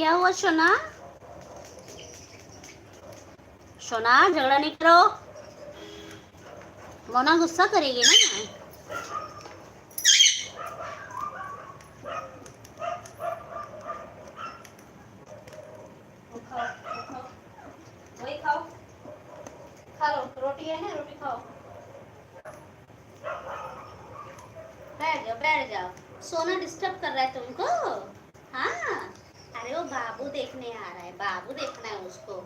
क्या हुआ सोना? सोना झगड़ा नहीं करो, मोना गुस्सा करेगी ना। वही खाओ, खा लो, रोटी है ना, रोटी खाओ। बैठ जाओ। सोना डिस्टर्ब कर रहा है तुमको? हाँ, अरे वो बाबू देखने आ रहा है, बाबू देखना है उसको।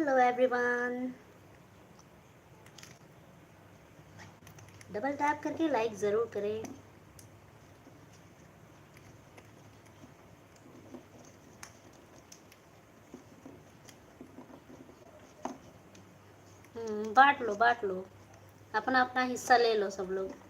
हेलो एवरीवन, डबल टैप करके लाइक ज़रूर करें। बांट लो, अपना अपना हिस्सा ले लो सब लोग।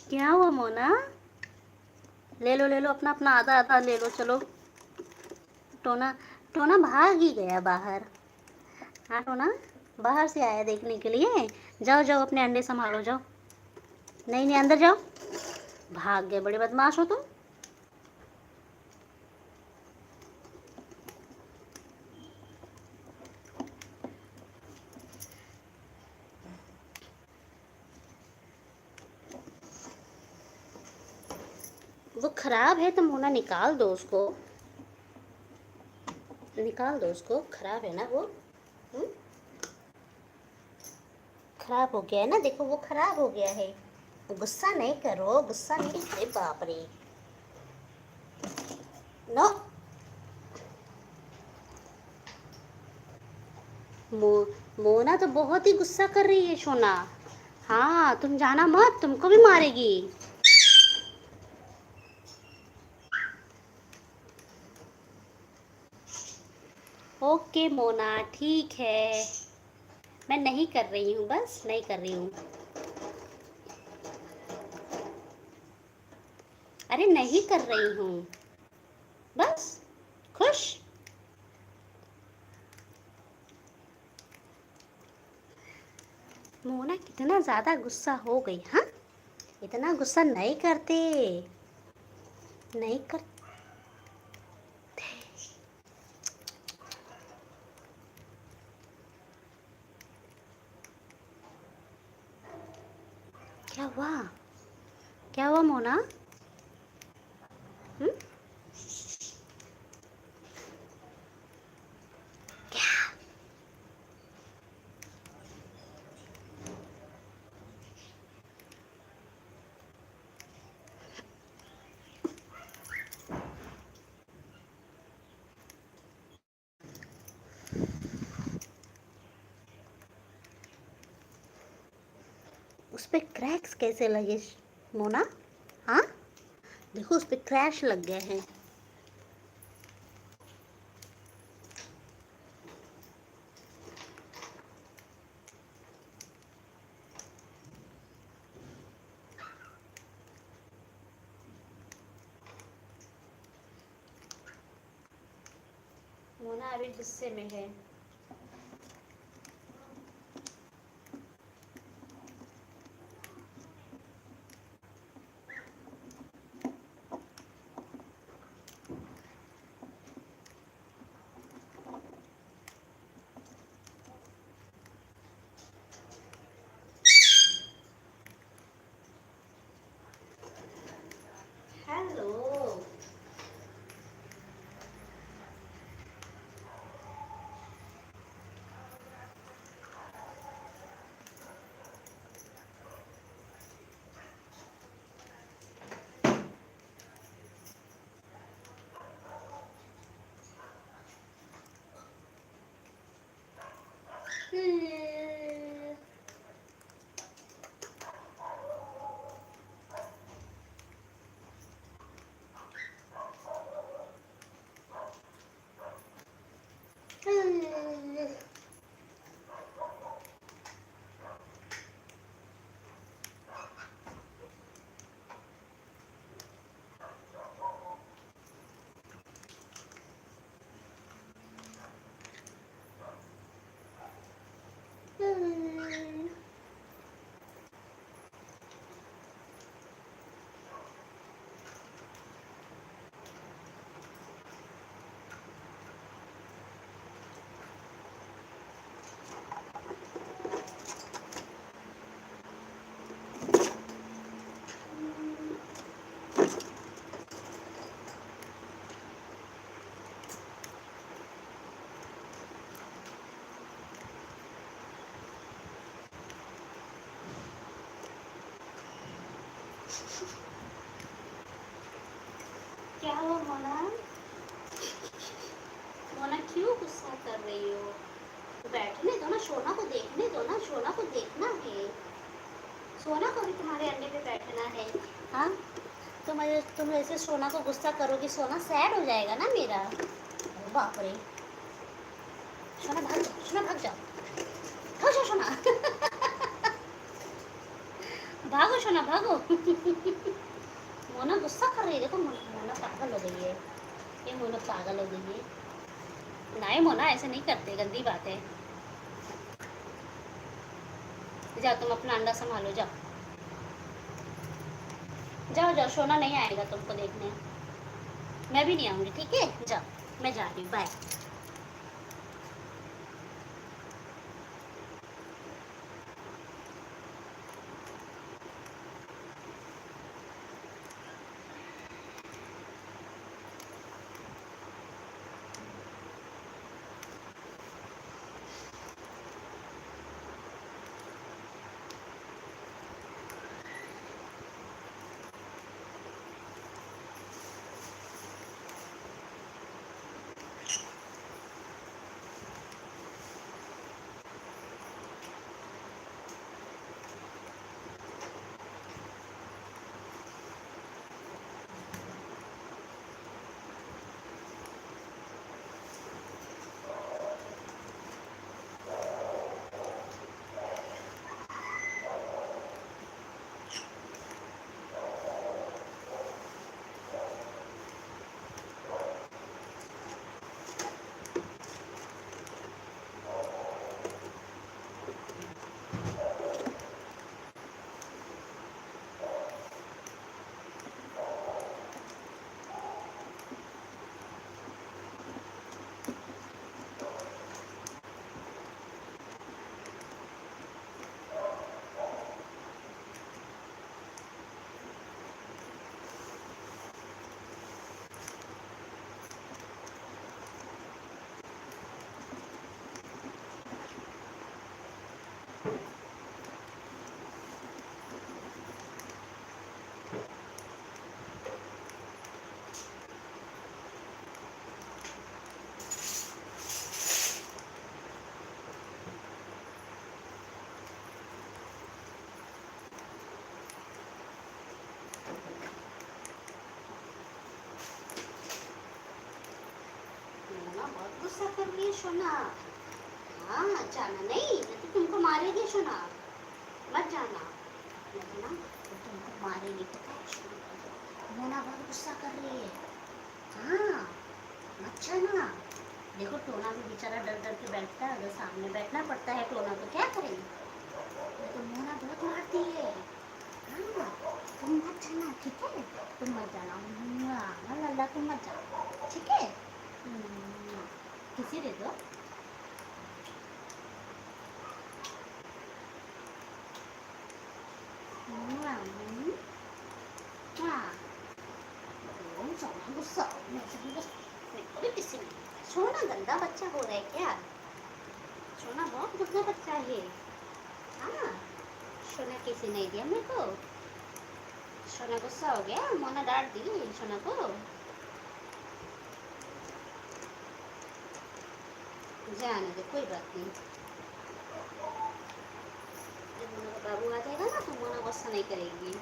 क्या हुआ मोना? ले लो अपना अपना आधा आधा ले लो। चलो टोना, टोना भाग ही गया बाहर। हाँ टोना बाहर से आया देखने के लिए। जाओ जाओ अपने अंडे संभालो जाओ। नहीं नहीं अंदर जाओ। भाग गए, बड़े बदमाश हो तुम। वो खराब है तो मोना निकाल दो उसको, निकाल दो उसको, खराब है ना वो। हुँ? खराब हो गया है ना, देखो वो खराब हो गया है। गुस्सा नहीं करो, गुस्सा नहीं। अरे बाप रे, नो। मो मोना तो बहुत ही गुस्सा कर रही है सोना। हाँ तुम जाना मत, तुमको भी मारेगी। ओके मोना ठीक है, मैं नहीं कर रही हूँ, बस नहीं कर रही हूँ। अरे नहीं कर रही हूँ, बस। खुश। मोना कितना ज़्यादा गुस्सा हो गई। हाँ इतना गुस्सा नहीं करते, नहीं कर। क्या हुआ? क्या हुआ मोना? हुँ? उस पे क्रैक्स कैसे लगे मोना? हाँ देखो उस पे क्रैश लग गए हैं। मोना अभी गुस्से में है। हेलो। क्या हुआ मोना? मोना क्यों गुस्सा कर रही हो? बैठने दो ना, सोना को देखने दो ना, सोना को देखना है। सोना को भी तुम्हारे अंडे पे बैठना है। हाँ, तुम ऐसे सोना को गुस्सा करोगी, सोना सैड हो जाएगा ना मेरा। बाप रे, सोना भाग जाओ, सोना भाग जाओ, भाग जाओ सोना। भागो सोना भागो। मोना गुस्सा कर रही है, देखो मोना पागल हो गई है, ये मोना पागल हो गई है। नहीं मोना, ऐसे नहीं करते, गंदी बात है। जाओ तुम अपना अंडा संभालो, जाओ जाओ जाओ, सोना नहीं आएगा तुमको देखने। मैं भी नहीं आऊँगी, ठीक है, जाओ, मैं जा रही हूँ, बाय। मोना बहुत गुस्सा कर रही है सोना। हाँ, जाना नहीं, मैं तो तुमको मारेगी सोना, मत जाना, नहीं ना, तो तुमको मारेगी, पता है सोना। मोना बहुत गुस्सा कर रही है। हाँ, मत जाना। देखो टोना भी बेचारा डर डर के बैठता है, अगर सामने बैठना पड़ता है टोना तो क्या करेंगे। तो मोना बहुत मारती है। हाँ, तुम मत जाना, ठीक है, तुम मत जाना। हाँ लल्ला, तुम मत जाओ, ठीक है। किसी दे दो। हाँ, सोना गुस्सा, मेरे को भी किसी ने, सोना गंदा बच्चा हो रहा है क्या? सोना बहुत गंदा बच्चा है। हाँ, सोना किसी नहीं दिया मेरे को। सोना गुस्सा हो गया, मोना डांट दी सोना को। जाने दे, कोई बात नहीं। जब मोना का बाबू आ जाएगा ना तो मोना गुस्सा नहीं करेगी।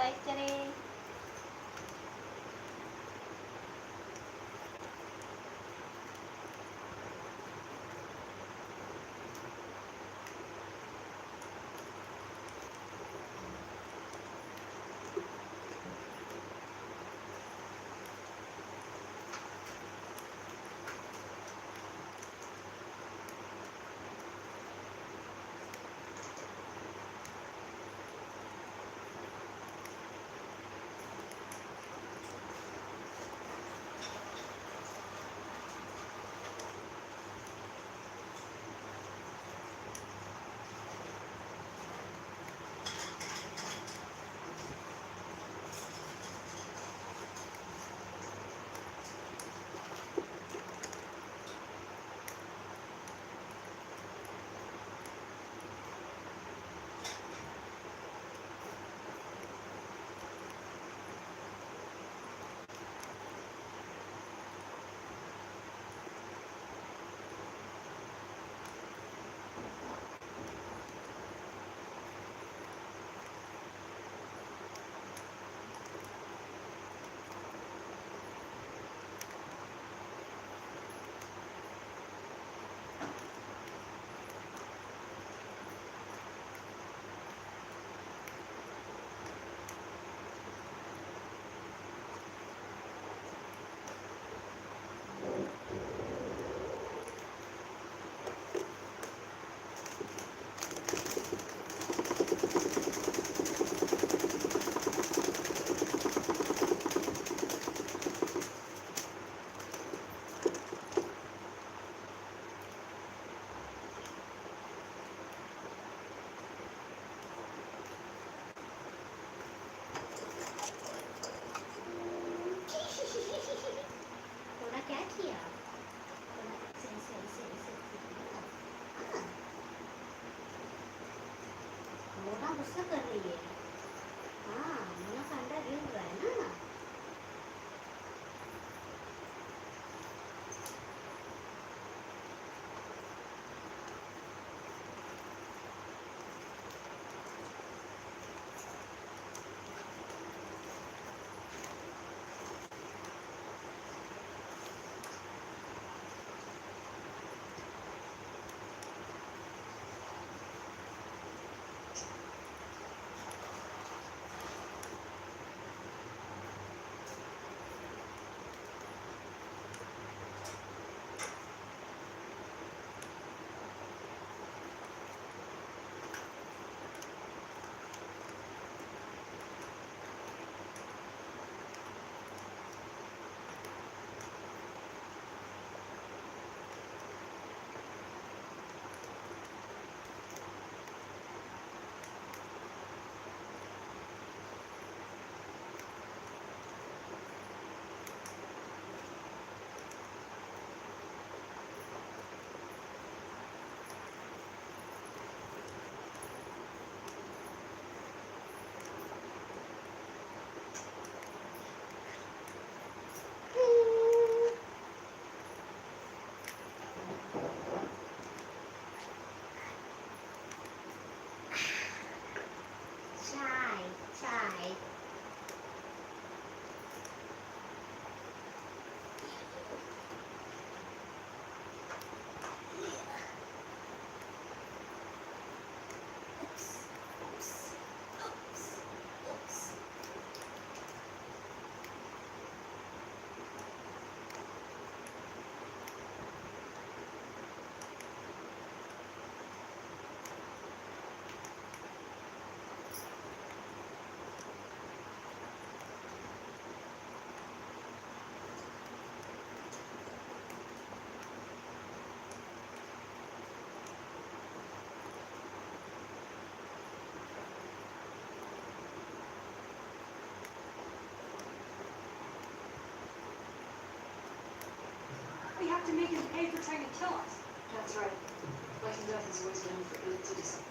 लाइक करें। टोना क्या किया? टोना हाँ, मोना गुस्सा कर रही है। हाँ, मोना का अंडा गिर रहा है ना। चाय चाय We have to make him pay for trying to kill us. That's right. Life and death is always known for good to decide.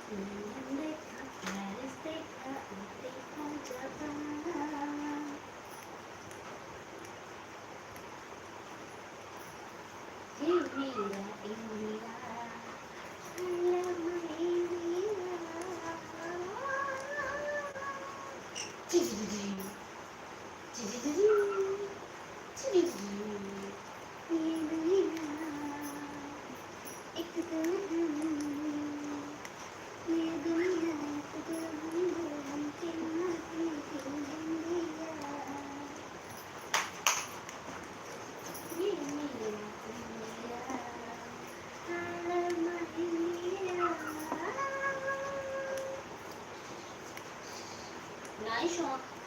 London देखा, पेरिस देखा, अब देखा जापान। हे मेरा India, I love my India. ये दुनिया एक तो ये दुनिया एक तो हम के माटी की इंडिया। ये मेरा India, I love my India.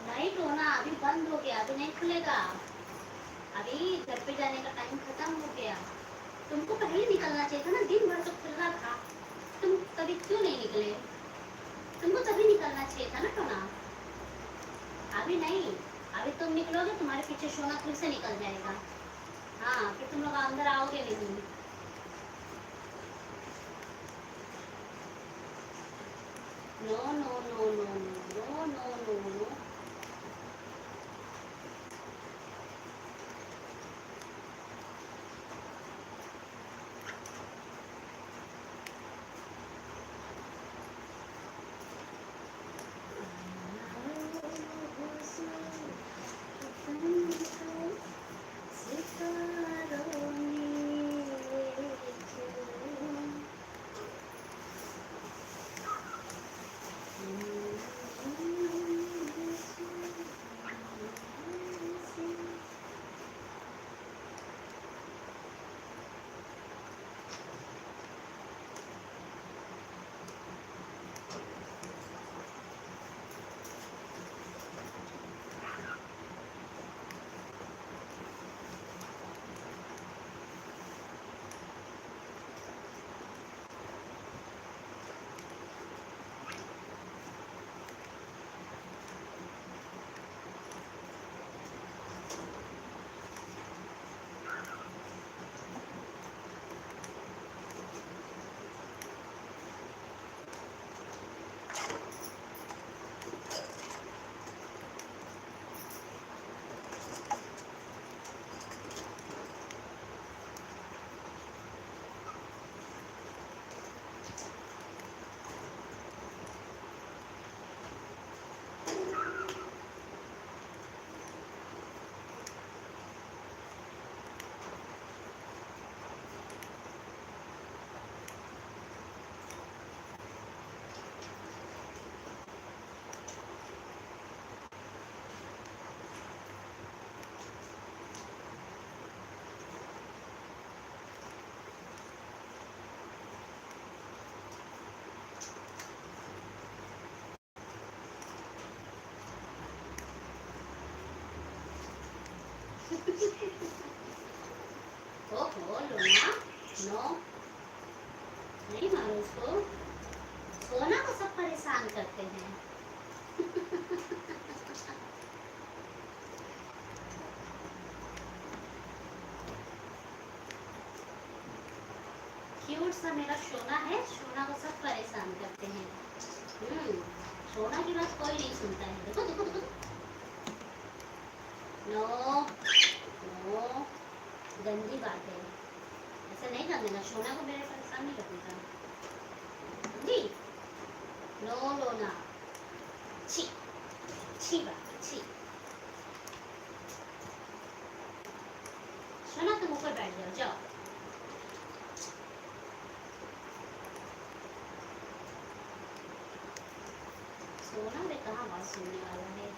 Night होना अभी बंद हो गया, अभी नहीं खुलेगा। अभी घर पे जाने का टाइम खत्म हो गया। तुमको पहले निकलना चाहिए था ना, दिन भर तो खुल रहा था। तुम कभी क्यों नहीं निकले? तुमको तभी निकलना चाहिए था ना टोना। अभी नहीं, अभी तुम निकलोगे तुम्हारे पीछे सोना फिर से निकल जाएगा। हाँ, फिर तुम लोग अंदर आओगे नहीं। No no no no no no no no. ओहो लोना, नो नहीं मारो उसको। सोना को सब परेशान करते हैं। क्यूट सा मेरा सोना है, सोना को सब परेशान करते हैं। सोना की बात कोई नहीं सुनता है। देखो देखो देखो। नो नो, गंदी बात है, ऐसा नहीं करने का। सोना को मेरे परेशान नहीं करने का जी। नो लोना, छी छी बात छी। सोना तुम ऊपर बैठ जाओ, जाओ। सोना में कहाँ बात सुनने वाला है।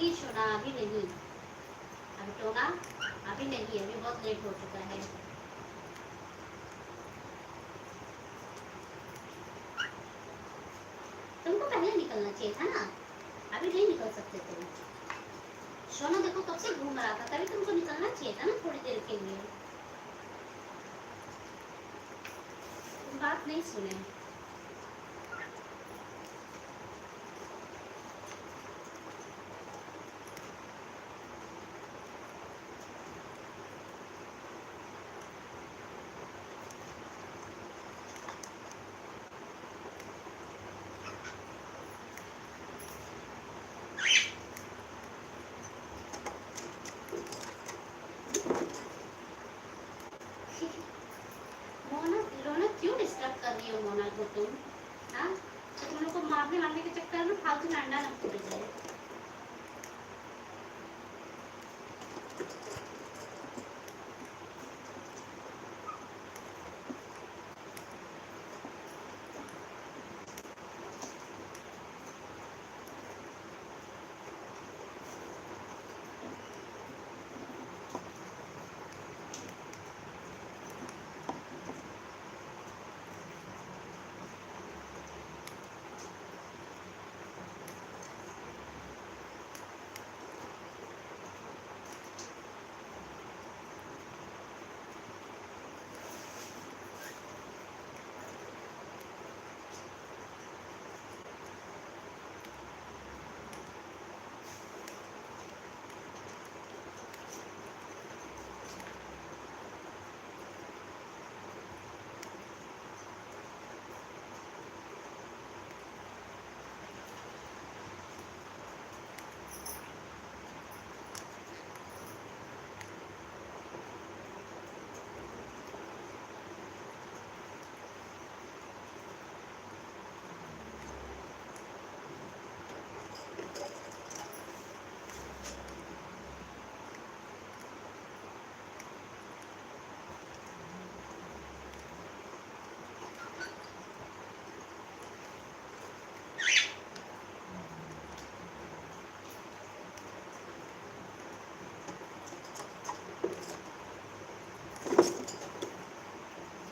नहीं सोना, अभी नहीं, अभी टोना अभी नहीं, अभी बहुत लेट हो चुका है। तुमको पहले निकलना चाहिए था ना, अभी नहीं निकल सकते तुम। सोना देखो कब से घूम रहा था, तभी तुमको निकलना चाहिए था ना थोड़ी देर के लिए, तुम बात नहीं सुने। मोना रोना क्यों डिस्टर्ब कर रही हो मोना को तुम? हाँ, तो तुम लोग को मारने वारने के चक्कर में फालतू में अंडा न फूट जाए।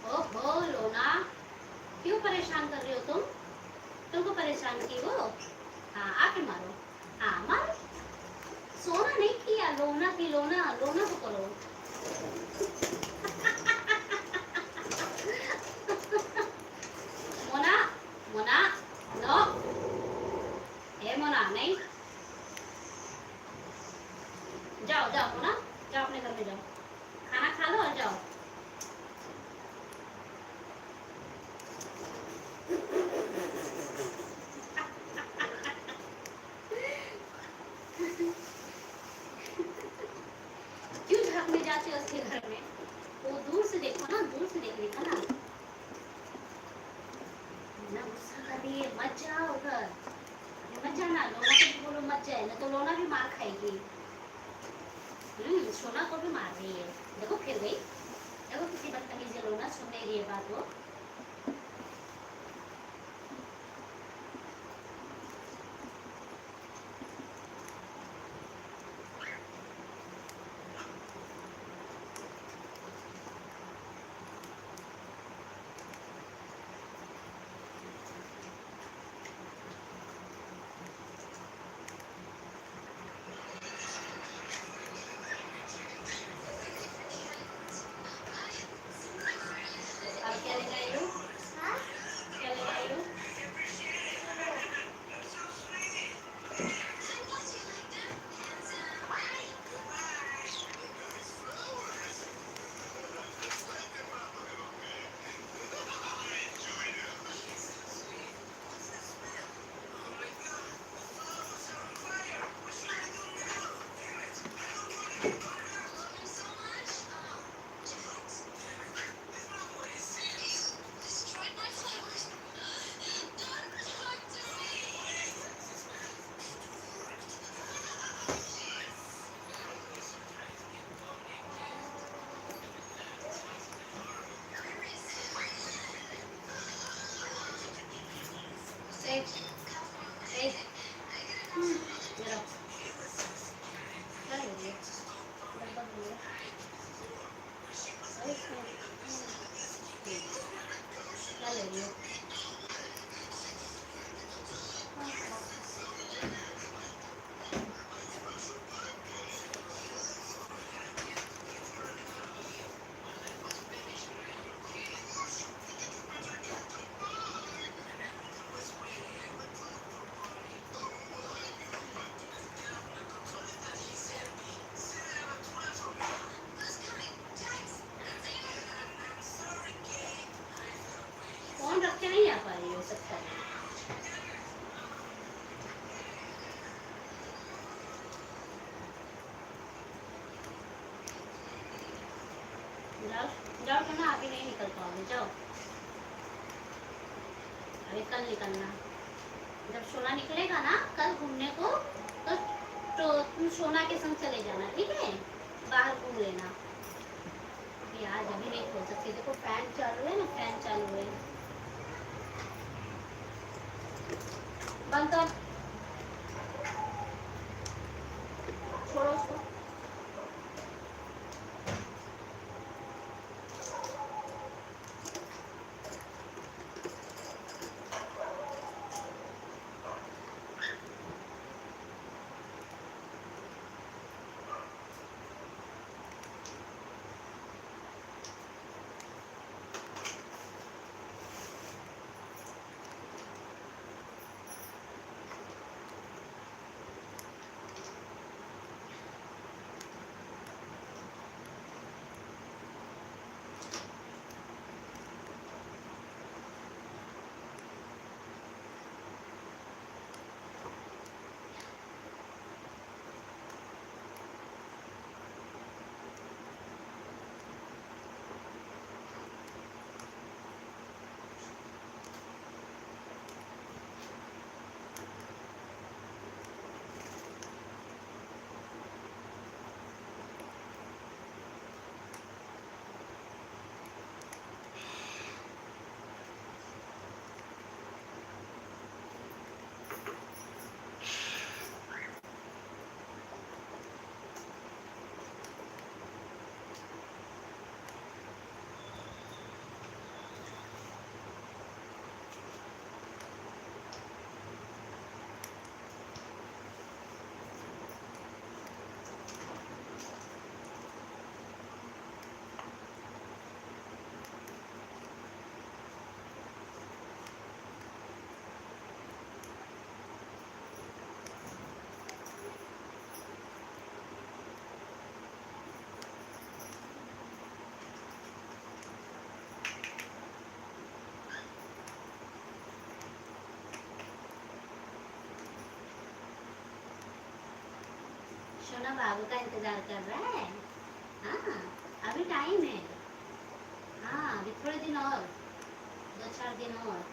ओहो लोना, क्यों परेशान कर रही हो तुम? तुमको परेशान की वो? हाँ आके मारो, हाँ मारो। सोना नहीं किया, लोना की, लोना लोना को करो। मोना, मोना, नो, ए मोना नहीं, जाओ जाओ मोना, जाओ अपने घर में जाओ, खाना खा लो और जाओ। क्यों झांकने जाते हो उसके घर में? वो दूर से देखो ना, दूर से देखने का ना। ना गुस्सा कर रही है, मत जाओ उधर, मत जाना। लोना को भी बोलो मत जाए, ना तो लोना भी मार खाएगी। सोना को भी मार रही है, देखो फिर गई, देखो किसी बदतमीज है लोना, सुन नहीं रही है बात वो। अब क्या जाओ तो ना, अभी नहीं निकल पाओगे, जाओ। अभी कल निकलना, जब सोना निकलेगा ना कल घूमने को, तो तुम सोना के संग चले जाना, ठीक है? बाहर घूम लेना। अभी आज अभी नहीं खोल सकती, देखो फैन चालू है ना, फैन चालू है। बंद कर, छोड़ो उसको। सोना बाबू का इंतजार कर रहा है। हाँ, अभी टाइम है। हाँ, अभी थोड़े दिन और, 2-4 दिन और।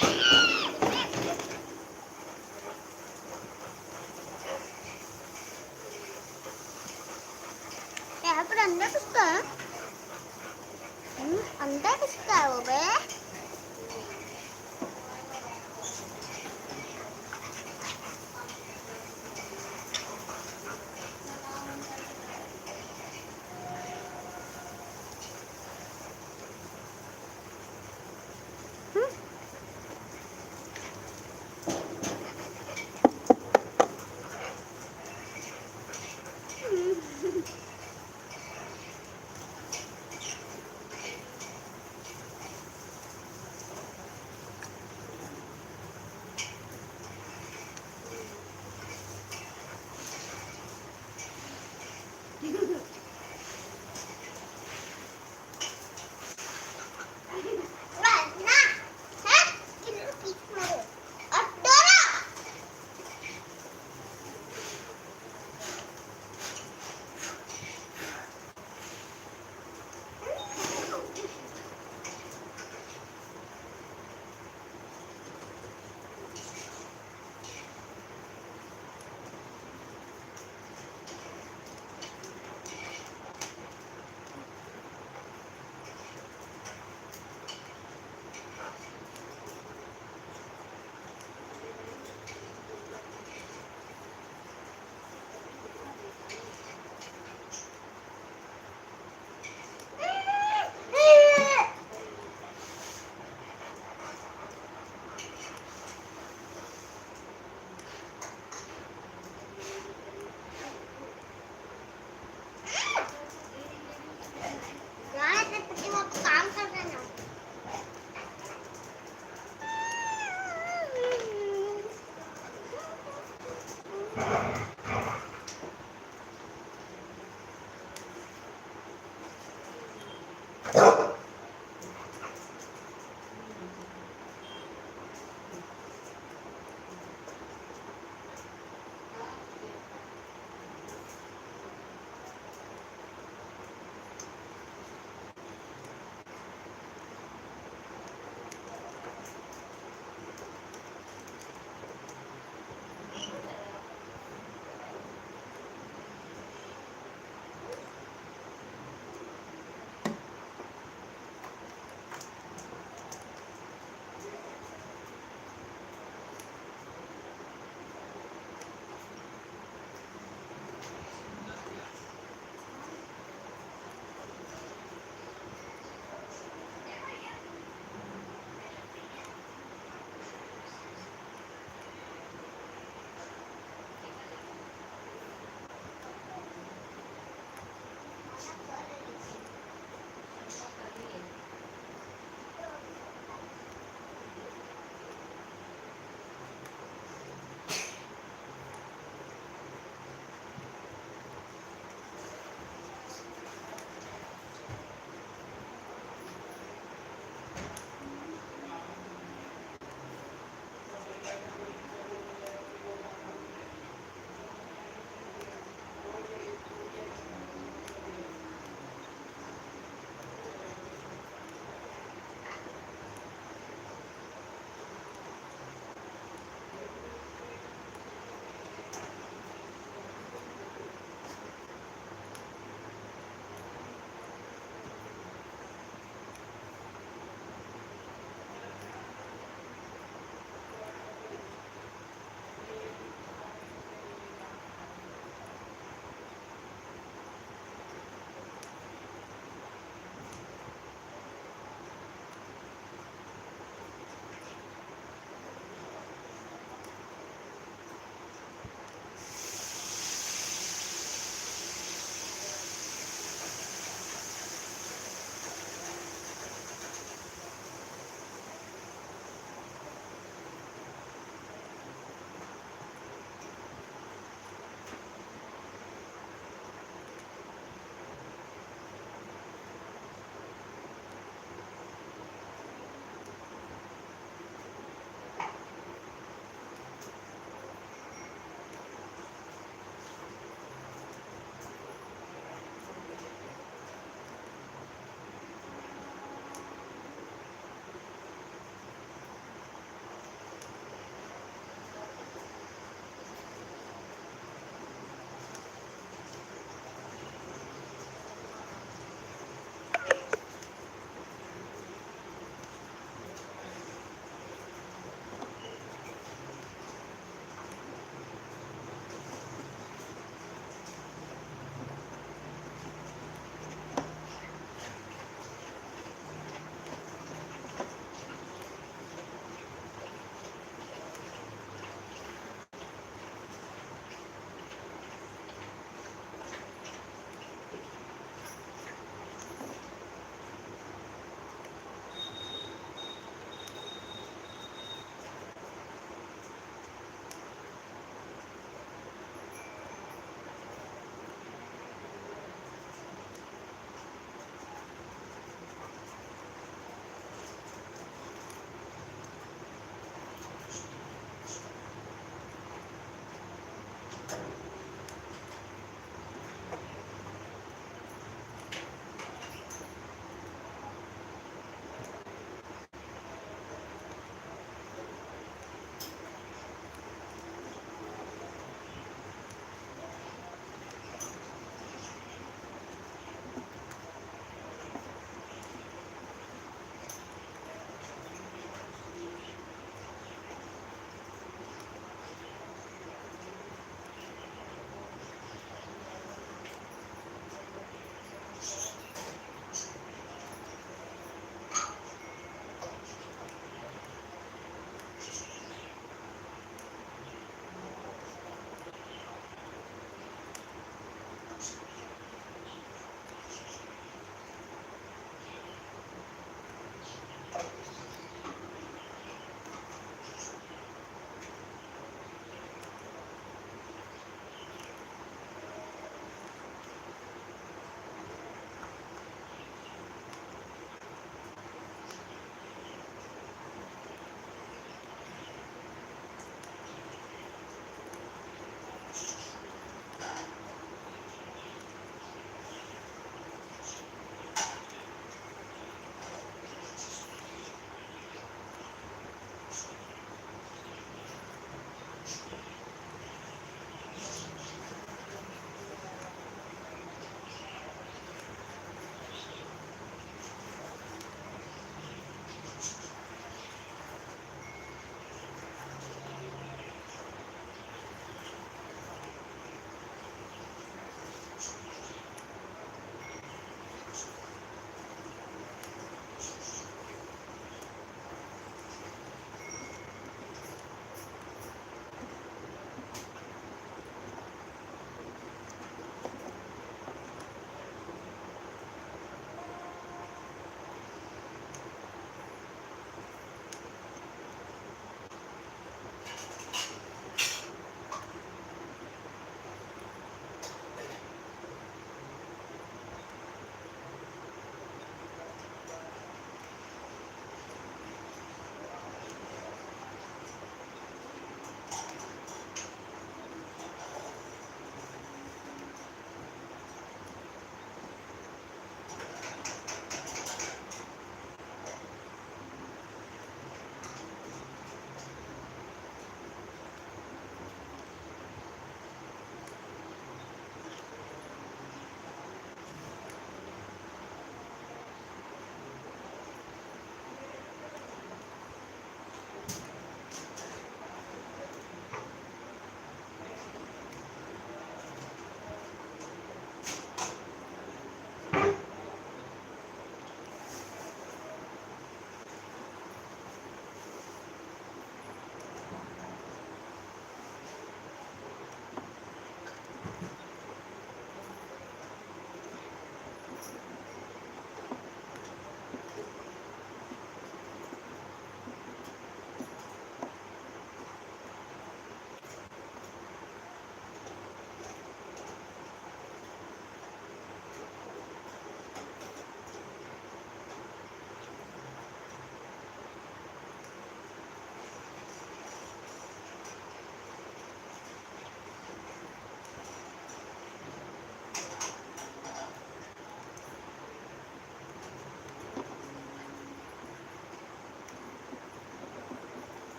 यहाँ पर अंडा किसका है? अंडा किसका है वो बे? काम कर देना।